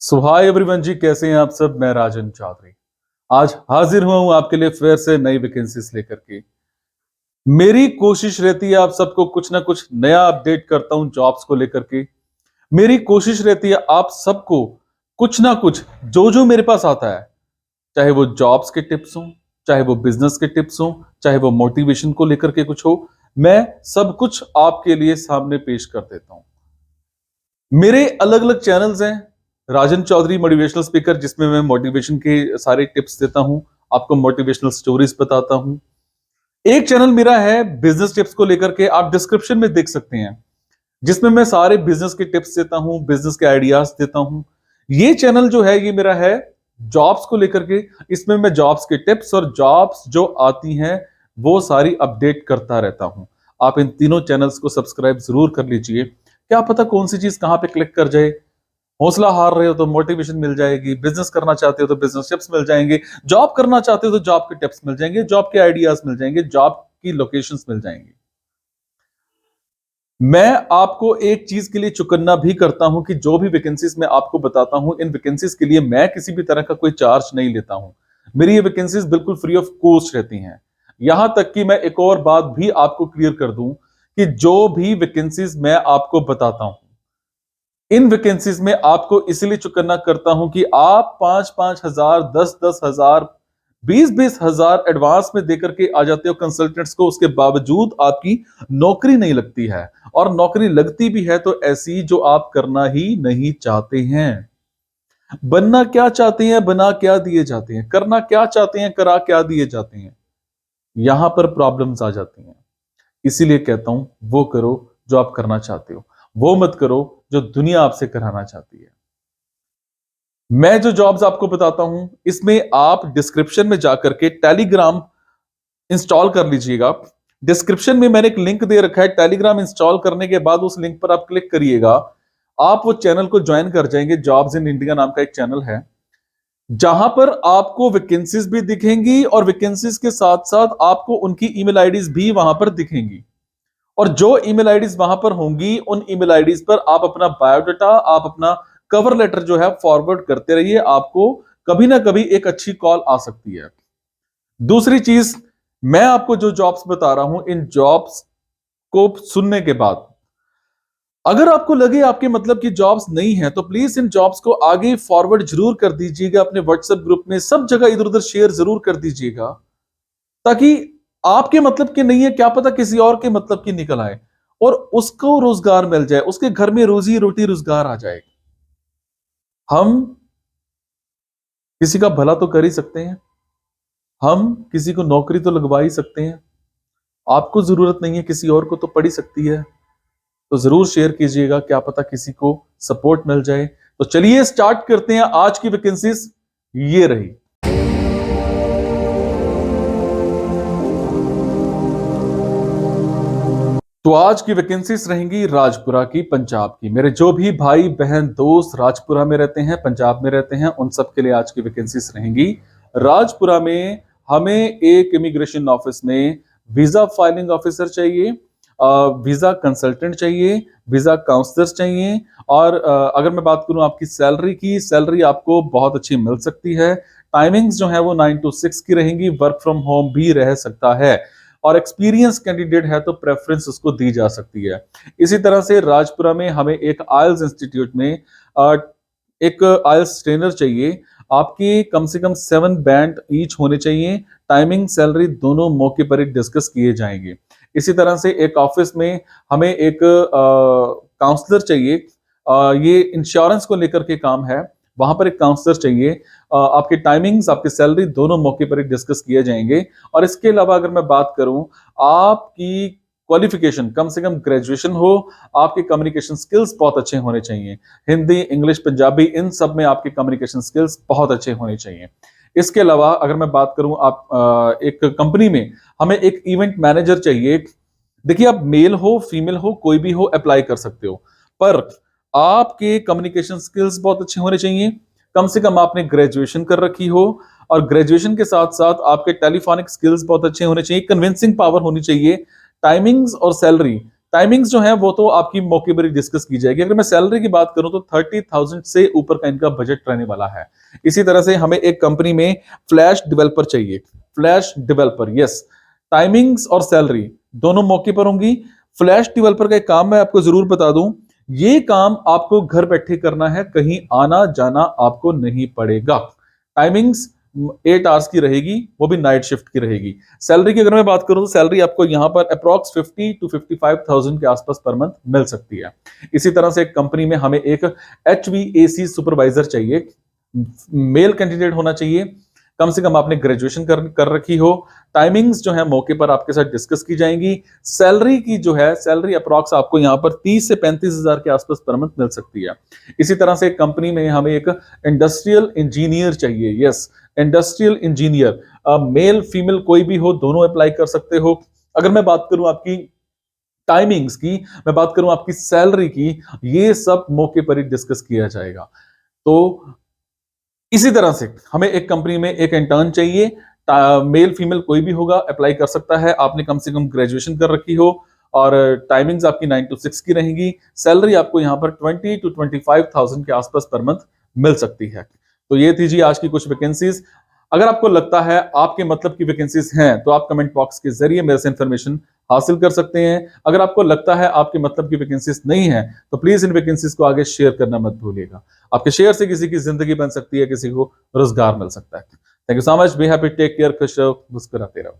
सो hi everyone जी, कैसे हैं आप सब। मैं राजन चौधरी आज हाजिर हुआ हूं आपके लिए फिर से नई वैकेंसीज लेकर के। मेरी कोशिश रहती है आप सबको कुछ ना कुछ नया अपडेट करता हूं जॉब्स को लेकर के। मेरी कोशिश रहती है आप सबको कुछ ना कुछ जो जो मेरे पास आता है, चाहे वो जॉब्स के टिप्स हो, चाहे वो बिजनेस के टिप्स हो, चाहे वो मोटिवेशन को लेकर के कुछ हो, मैं सब कुछ आपके लिए सामने पेश कर देता हूं। मेरे अलग अलग चैनल्स हैं, राजन चौधरी मोटिवेशनल स्पीकर, जिसमें मैं मोटिवेशन के सारे टिप्स देता हूं, आपको मोटिवेशनल स्टोरीज बताता हूं। एक चैनल मेरा है बिजनेस टिप्स को लेकर के, आप डिस्क्रिप्शन में देख सकते हैं, जिसमें मैं सारे बिजनेस के टिप्स देता हूं, बिजनेस के आइडियाज देता हूं। ये चैनल जो है ये मेरा है जॉब्स को लेकर के, इसमें मैं जॉब्स के टिप्स और जॉब्स जो आती हैं वो सारी अपडेट करता रहता हूं। आप इन तीनों चैनल्स को सब्सक्राइब जरूर कर लीजिए। क्या पता कौन सी चीज कहां पे क्लिक कर जाए। हौसला हार रहे हो तो मोटिवेशन मिल जाएगी, बिजनेस करना चाहते हो तो बिजनेस टिप्स मिल जाएंगे, जॉब करना चाहते हो तो जॉब के टिप्स मिल जाएंगे, जॉब के आइडियाज मिल जाएंगे, जॉब की लोकेशंस मिल जाएंगी। मैं आपको एक चीज के लिए चुकन्ना भी करता हूं कि जो भी वैकेंसीज मैं आपको बताता हूं, इन वैकेंसीज के लिए मैं किसी भी तरह का कोई चार्ज नहीं लेता हूं। मेरी ये वैकेंसीज बिल्कुल फ्री ऑफ कॉस्ट रहती हैं। यहां तक कि मैं एक और बात भी आपको क्लियर कर दूं कि जो भी वैकेंसीज मैं आपको बताता हूं, इन वैकेंसीज में आपको इसलिए चुकन्ना करता हूं कि आप 5-5 हजार, 10-10 हजार, 20-20 हजार एडवांस में देकर के आ जाते हो कंसल्टेंट्स को, उसके बावजूद आपकी नौकरी नहीं लगती है। और नौकरी लगती भी है तो ऐसी जो आप करना ही नहीं चाहते हैं। बनना क्या चाहते हैं, बना क्या दिए जाते हैं, करना क्या चाहते हैं, करा क्या दिए जाते हैं। यहां पर प्रॉब्लम्स आ जाती हैं। इसीलिए कहता हूं वो करो जो आप करना चाहते हो, वो मत करो जो दुनिया आपसे कराना चाहती है। मैं जो जॉब्स आपको बताता हूं इसमें आप डिस्क्रिप्शन में जाकर के टेलीग्राम इंस्टॉल कर लीजिएगा। डिस्क्रिप्शन में मैंने एक लिंक दे रखा है, टेलीग्राम इंस्टॉल करने के बाद उस लिंक पर आप क्लिक करिएगा, आप वो चैनल को ज्वाइन कर जाएंगे। जॉब्स इन इंडिया नाम का एक चैनल है, जहां पर आपको वैकेंसीज भी दिखेंगी और वैकेंसीज के साथ साथ आपको उनकी ईमेल आईडीज भी वहां पर दिखेंगी। और जो ईमेल आईडीज वहां पर होंगी, उन ईमेल आईडीज पर आप अपना बायोडाटा, आप अपना कवर लेटर जो है फॉरवर्ड करते रहिए। आपको कभी ना कभी एक अच्छी कॉल आ सकती है। दूसरी चीज, मैं आपको जो जॉब्स बता रहा हूं, इन जॉब्स को सुनने के बाद अगर आपको लगे आपके मतलब की जॉब्स नहीं है, तो प्लीज इन जॉब्स को आगे फॉरवर्ड जरूर कर दीजिएगा, अपने व्हाट्सएप ग्रुप में सब जगह इधर उधर शेयर जरूर कर दीजिएगा, ताकि आपके मतलब की नहीं है, क्या पता किसी और के मतलब की निकल आए और उसको रोजगार मिल जाए, उसके घर में रोजी रोटी रोजगार आ जाए। हम किसी का भला तो कर ही सकते हैं, हम किसी को नौकरी तो लगवा ही सकते हैं। आपको जरूरत नहीं है, किसी और को तो पड़ ही सकती है। तो जरूर शेयर कीजिएगा, क्या पता किसी को सपोर्ट मिल जाए। तो चलिए स्टार्ट करते हैं आज की वैकेंसीज। ये रही। तो आज की वैकेंसीज रहेंगी राजपुरा की, पंजाब की। मेरे जो भी भाई बहन दोस्त राजपुरा में रहते हैं, पंजाब में रहते हैं, उन सब के लिए आज की वैकेंसीज रहेंगी। राजपुरा में हमें एक इमिग्रेशन ऑफिस में वीजा फाइलिंग ऑफिसर चाहिए, वीजा कंसल्टेंट चाहिए, वीजा काउंसलर चाहिए। और अगर मैं बात करूं आपकी सैलरी की, सैलरी आपको बहुत अच्छी मिल सकती है। टाइमिंग्स जो है वो 9 to 6 की रहेंगी, वर्क फ्रॉम होम भी रह सकता है। और एक्सपीरियंस कैंडिडेट है तो प्रेफरेंस उसको दी जा सकती है। इसी तरह से राजपुरा में हमें एक आइल्स इंस्टीट्यूट में एक आइल्स ट्रेनर चाहिए। आपके कम से कम 7 बैंड ईच होने चाहिए। टाइमिंग सैलरी दोनों मौके पर ही डिस्कस किए जाएंगे। इसी तरह से एक ऑफिस में हमें एक काउंसलर चाहिए। ये इंश्योरेंस को लेकर के काम है, वहां पर एक काउंसलर चाहिए। आपके टाइमिंग्स, आपकी सैलरी दोनों मौके पर ही डिस्कस किए जाएंगे। और इसके अलावा अगर मैं बात करूं, आपकी क्वालिफिकेशन कम से कम ग्रेजुएशन हो, आपके कम्युनिकेशन स्किल्स बहुत अच्छे होने चाहिए। हिंदी, इंग्लिश, पंजाबी, इन सब में आपके कम्युनिकेशन स्किल्स बहुत अच्छे होने चाहिए। इसके अलावा अगर मैं बात करूं, आप एक कंपनी में हमें एक इवेंट मैनेजर चाहिए। देखिए, आप मेल हो फीमेल हो कोई भी हो, अप्लाई कर सकते हो, पर आपके कम्युनिकेशन स्किल्स बहुत अच्छे होने चाहिए। कम से कम आपने ग्रेजुएशन कर रखी हो, और ग्रेजुएशन के साथ साथ आपके टेलीफोनिक स्किल्स बहुत अच्छे होने चाहिए, कन्विंसिंग पावर होनी चाहिए। टाइमिंग्स और सैलरी टाइमिंग्स जो है वो तो आपकी मौके पर ही डिस्कस की जाएगी। अगर मैं सैलरी की बात करूं तो 30,000 से ऊपर का इनका बजट रहने वाला है। इसी तरह से हमें एक कंपनी में फ्लैश डेवलपर चाहिए, फ्लैश डेवलपर, यस। टाइमिंग्स और सैलरी दोनों मौके पर होंगी। फ्लैश डेवलपर का एक काम मैं आपको जरूर बता दूं, ये काम आपको घर बैठे करना है, कहीं आना जाना आपको नहीं पड़ेगा। टाइमिंग्स 8 आवर्स की रहेगी, वो भी नाइट शिफ्ट की रहेगी। सैलरी की अगर मैं बात करूं तो सैलरी आपको यहां पर अप्रॉक्स 50 टू 55,000 के आसपास पर मंथ मिल सकती है। इसी तरह से एक कंपनी में हमें एक HVAC सुपरवाइजर चाहिए, मेल कैंडिडेट होना चाहिए, कम से कम आपने ग्रेजुएशन कर रखी हो। टाइमिंग्स जो है मौके पर आपके साथ डिस्कस की जाएंगी। सैलरी की जो है, सैलरी अप्रॉक्स आपको यहां पर 30 से 35,000 के आसपास पर मंथ मिल सकती है। इसी तरह से एक कंपनी में हमें एक इंडस्ट्रियल इंजीनियर चाहिए, yes, industrial engineer, male female कोई भी हो, दोनों अप्लाई कर सकते हो। अगर मैं बात करूं आपकी टाइमिंग्स की, मैं बात करूं आपकी सैलरी की, ये सब मौके पर ही डिस्कस किया जाएगा। तो इसी तरह से हमें एक कंपनी में एक इंटर्न चाहिए, मेल फीमेल कोई भी होगा, अप्लाई कर सकता है, आपने कम से कम ग्रेजुएशन कर रखी हो, और टाइमिंग्स आपकी 9 टू 6 की रहेंगी। सैलरी आपको यहां पर 20 टू 25,000 के आसपास पर मंथ मिल सकती है। तो ये थी जी आज की कुछ वैकेंसीज। अगर आपको लगता है आपके मतलब की वैकेंसीज हैं तो आप कमेंट बॉक्स के जरिए मेरे से इंफॉर्मेशन हासिल कर सकते हैं। अगर आपको लगता है आपके मतलब की वैकेंसीज नहीं है तो प्लीज इन वैकेंसीज को आगे शेयर करना मत भूलिएगा। आपके शेयर से किसी की जिंदगी बन सकती है, किसी को रोजगार मिल सकता है। Thank you so much, be happy, take care, खुश रहो, मुस्कुराते रहो।